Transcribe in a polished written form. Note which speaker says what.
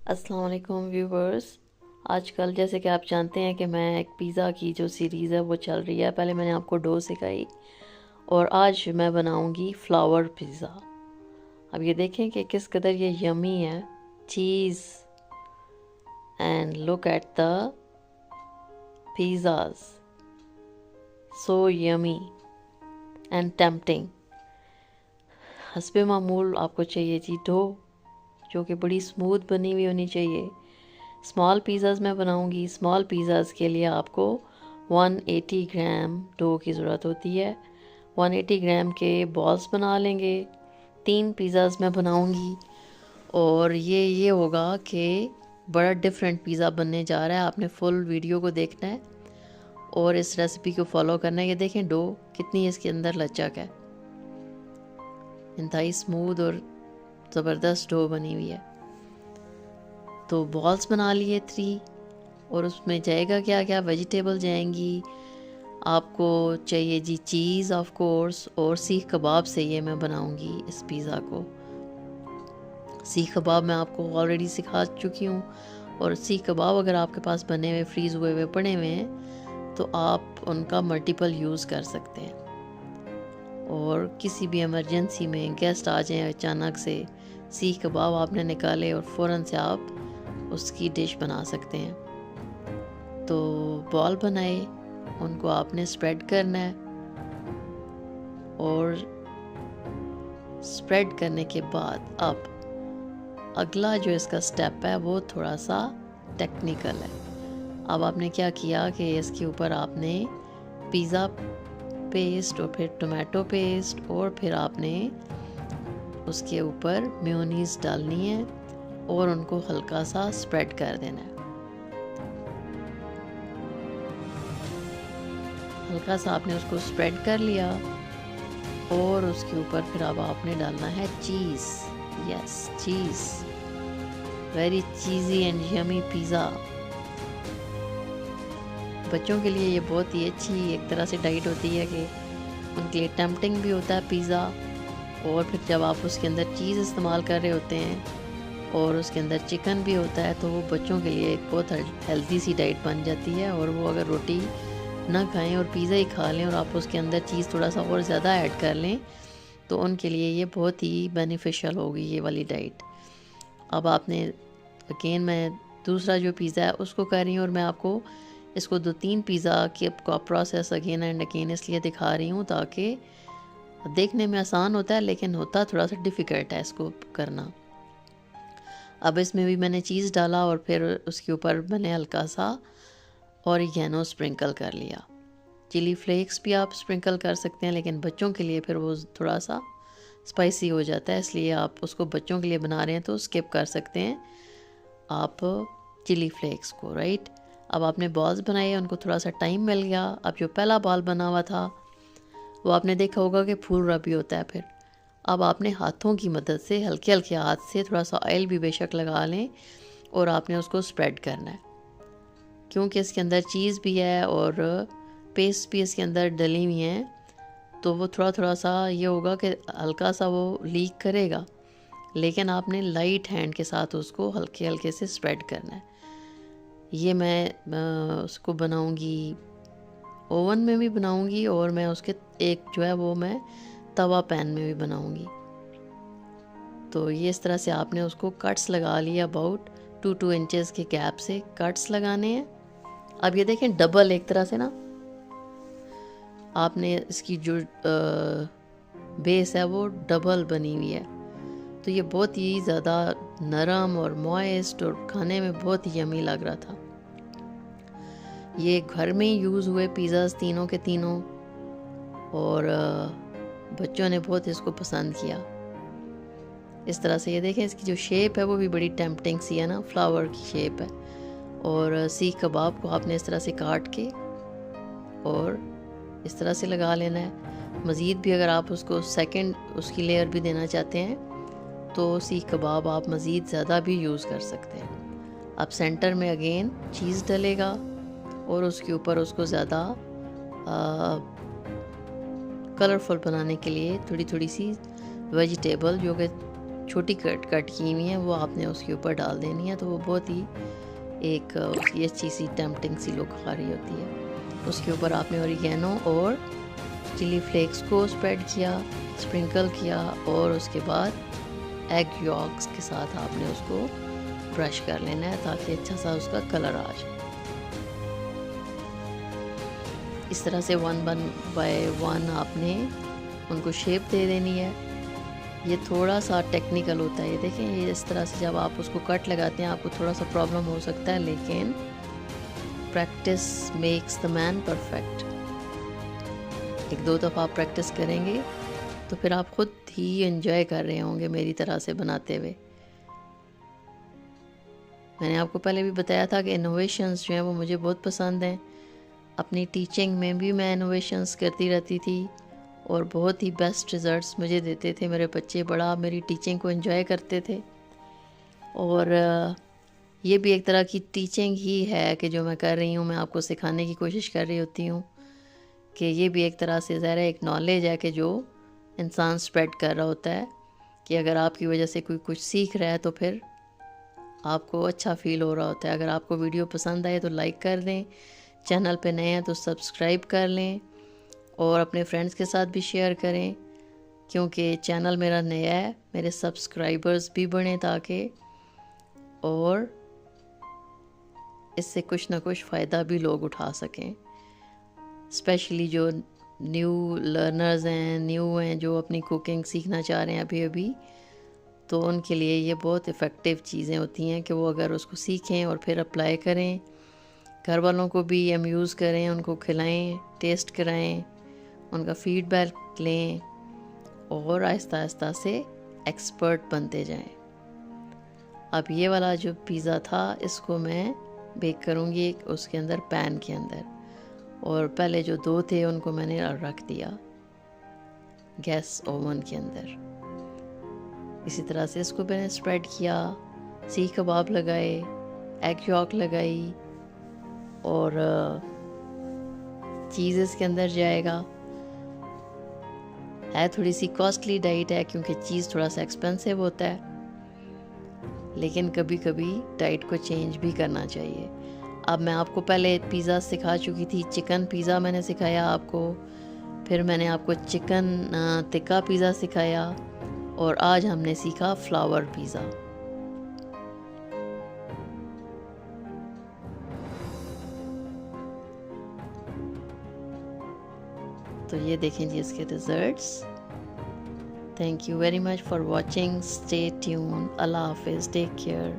Speaker 1: अस्सलाम वालेकुम व्यूवर्स। आजकल जैसे कि आप जानते हैं कि मैं एक पिज़्ज़ा की जो सीरीज़ है वो चल रही है। पहले मैंने आपको डो सिखाई और आज मैं बनाऊंगी फ्लावर पिज़्ज़ा। अब ये देखें कि किस कदर ये यमी है। Cheese and look at the pizzas, so yummy and tempting. हस्बे मामूल आपको चाहिए जी डो, जो कि बड़ी स्मूथ बनी हुई होनी चाहिए। स्मॉल पिज़्ज़ाज़ मैं बनाऊंगी। स्मॉल पिज़्ज़ाज़ के लिए आपको 180 ग्राम डो की ज़रूरत होती है। 180 ग्राम के बॉल्स बना लेंगे। 3 पिज़्ज़ाज़ मैं बनाऊंगी और ये होगा कि बड़ा डिफरेंट पिज़्ज़ा बनने जा रहा है। आपने फुल वीडियो को देखना है और इस रेसिपी को फॉलो करना है। ये देखें डो कितनी इसके अंदर लचक है, इंतहाई स्मूथ और ज़बरदस्त डो बनी हुई है। तो बॉल्स बना लिए 3 और उसमें जाएगा क्या क्या वेजिटेबल जाएंगी। आपको चाहिए जी चीज़ ऑफ कोर्स, और सीख कबाब से ये मैं बनाऊंगी इस पिज़्ज़ा को। सीख कबाब मैं आपको ऑलरेडी सिखा चुकी हूँ और सीख कबाब अगर आपके पास बने हुए फ्रीज़ हुए हुए पड़े हुए हैं तो आप उनका मल्टीपल यूज़ कर सकते हैं। और किसी भी इमरजेंसी में गेस्ट आ जाए अचानक से, सीख कबाब आपने निकाले और फ़ौरन से आप उसकी डिश बना सकते हैं। तो बॉल बनाए, उनको आपने स्प्रेड करना है और स्प्रेड करने के बाद अब अगला जो इसका स्टेप है वो थोड़ा सा टेक्निकल है। अब आपने क्या किया कि इसके ऊपर आपने पिज़्ज़ा पेस्ट और फिर टोमेटो पेस्ट और फिर आपने उसके ऊपर मेयोनीज़ डालनी है और उनको हल्का सा स्प्रेड कर देना है। हल्का सा आपने उसको स्प्रेड कर लिया और उसके ऊपर फिर अब आपने डालना है cheese. Yes, cheese, very cheesy and yummy pizza. बच्चों के लिए ये बहुत ही अच्छी एक तरह से डाइट होती है कि उनके लिए टेम्पटिंग भी होता है पिज़्ज़ा। और फिर जब आप उसके अंदर चीज़ इस्तेमाल कर रहे होते हैं और उसके अंदर चिकन भी होता है तो वो बच्चों के लिए एक बहुत हेल्दी सी डाइट बन जाती है। और वो अगर रोटी ना खाएं और पिज़्ज़ा ही खा लें और आप उसके अंदर चीज़ थोड़ा सा और ज़्यादा ऐड कर लें तो उनके लिए ये बहुत ही बेनिफिशियल होगी ये वाली डाइट। अब आपने अगेन मैं दूसरा जो पिज़्ज़ा है उसको कर रही हूँ और मैं आपको इसको 2-3 पिज़्ज़ा के का प्रोसेस अगेन एंड अगेन इसलिए दिखा रही हूँ ताकि देखने में आसान होता है लेकिन होता थोड़ा सा डिफ़िकल्ट है इसको करना। अब इसमें भी मैंने चीज़ डाला और फिर उसके ऊपर मैंने हल्का सा ऑरिगेनो स्प्रिंकल कर लिया। चिली फ्लेक्स भी आप स्प्रिंकल कर सकते हैं लेकिन बच्चों के लिए फिर वो थोड़ा सा स्पाइसी हो जाता है, इसलिए आप उसको बच्चों के लिए बना रहे हैं तो स्किप कर सकते हैं आप चिली फ्लेक्स को, राइट। अब आपने बॉल्स बनाए, उनको थोड़ा सा टाइम मिल गया। अब जो पहला बॉल बना हुआ था वो आपने देखा होगा कि फूल रहा भी होता है। फिर अब आपने हाथों की मदद से हल्के हल्के हाथ से थोड़ा सा ऑयल भी बेशक लगा लें और आपने उसको स्प्रेड करना है, क्योंकि इसके अंदर चीज़ भी है और पेस्ट भी इसके अंदर डली हुई हैं तो वो थोड़ा थोड़ा सा ये होगा कि हल्का सा वो लीक करेगा, लेकिन आपने लाइट हैंड के साथ उसको हल्के हल्के से स्प्रेड करना है। ये मैं उसको बनाऊंगी, ओवन में भी बनाऊंगी और मैं उसके एक जो है वो मैं तवा पैन में भी बनाऊंगी। तो ये इस तरह से आपने उसको कट्स लगा लिया, अबाउट 2 इंचेस के गैप से कट्स लगाने हैं। अब ये देखें डबल एक तरह से ना आपने इसकी जो बेस है वो डबल बनी हुई है तो ये बहुत ही ज़्यादा नरम और मॉइस्ट और खाने में बहुत ही यमी लग रहा था। ये घर में ही यूज़ हुए पिज़्ज़ाज तीनों के तीनों और बच्चों ने बहुत इसको पसंद किया। इस तरह से ये देखें इसकी जो शेप है वो भी बड़ी टेम्पटिंग सी है ना, फ्लावर की शेप है। और सीख कबाब को आपने इस तरह से काट के और इस तरह से लगा लेना है। मज़ीद भी अगर आप उसको सेकंड उसकी लेयर भी देना चाहते हैं तो सीख कबाब आप मज़ीद ज़्यादा भी यूज़ कर सकते हैं। अब सेंटर में अगेन चीज़ डलेगा और उसके ऊपर उसको ज़्यादा कलरफुल बनाने के लिए थोड़ी थोड़ी सी वेजिटेबल जो कि छोटी कट की हुई हैं वो आपने उसके ऊपर डाल देनी है, तो वो बहुत ही एक उसकी अच्छी सी टेम्पटिंग सी लुक आ रही होती है। उसके ऊपर आपने ओरिगेनो और चिली फ्लेक्स को स्प्रेड किया, स्प्रिंकल किया, और उसके बाद एग यॉक्स के साथ आपने उसको ब्रश कर लेना है ताकि अच्छा सा उसका कलर आ जाए। इस तरह से 1 बाय 1 आपने उनको शेप दे देनी है। ये थोड़ा सा टेक्निकल होता है, ये देखें, ये इस तरह से जब आप उसको कट लगाते हैं आपको थोड़ा सा प्रॉब्लम हो सकता है, लेकिन practice makes the man perfect. 1-2 दफ़ा आप प्रैक्टिस करेंगे तो फिर आप खुद ही एंजॉय कर रहे होंगे मेरी तरह से बनाते हुए। मैंने आपको पहले भी बताया था कि इनोवेशंस जो हैं वो मुझे बहुत पसंद हैं। अपनी टीचिंग में भी मैं इनोवेशंस करती रहती थी और बहुत ही बेस्ट रिज़ल्ट्स मुझे देते थे। मेरे बच्चे बड़ा मेरी टीचिंग को एंजॉय करते थे, और ये भी एक तरह की टीचिंग ही है कि जो मैं कर रही हूँ, मैं आपको सिखाने की कोशिश कर रही होती हूँ कि ये भी एक तरह से ज़रा एक नॉलेज है कि जो इंसान स्प्रेड कर रहा होता है, कि अगर आपकी वजह से कोई कुछ सीख रहा है तो फिर आपको अच्छा फ़ील हो रहा होता है। अगर आपको वीडियो पसंद आए तो लाइक कर दें, चैनल पे नए हैं तो सब्सक्राइब कर लें और अपने फ्रेंड्स के साथ भी शेयर करें, क्योंकि चैनल मेरा नया है, मेरे सब्सक्राइबर्स भी बढ़ें ताकि, और इससे कुछ ना कुछ फ़ायदा भी लोग उठा सकें। स्पेशली जो न्यू लर्नर्स हैं, न्यू हैं, जो अपनी कुकिंग सीखना चाह रहे हैं अभी अभी, तो उनके लिए ये बहुत इफ़ेक्टिव चीज़ें होती हैं कि वो अगर उसको सीखें और फिर अप्लाई करें, घर वालों को भी अम्यूज़ करें, उनको खिलाएं, टेस्ट कराएं, उनका फीडबैक लें और आहिस्ता आहिस्ता से एक्सपर्ट बनते जाएं। अब ये वाला जो पिज़्ज़ा था इसको मैं बेक करूँगी उसके अंदर, पैन के अंदर, और पहले जो 2 थे उनको मैंने रख दिया गैस ओवन के अंदर। इसी तरह से इसको मैंने स्प्रेड किया, सीख कबाब लगाए, एग यॉक लगाई, और चीज़ इसके अंदर जाएगा। है थोड़ी सी कॉस्टली डाइट है क्योंकि चीज़ थोड़ा सा एक्सपेंसिव होता है, लेकिन कभी कभी डाइट को चेंज भी करना चाहिए। अब मैं आपको पहले पिज़्ज़ा सिखा चुकी थी, चिकन पिज़्ज़ा मैंने सिखाया आपको, फिर मैंने आपको चिकन टिक्का पिज़्ज़ा सिखाया, और आज हमने सीखा फ्लावर पिज़्ज़ा। तो ये देखें जी इसके results. Thank you very much for watching, stay tune, अल्लाह हाफिज़, टेक केयर।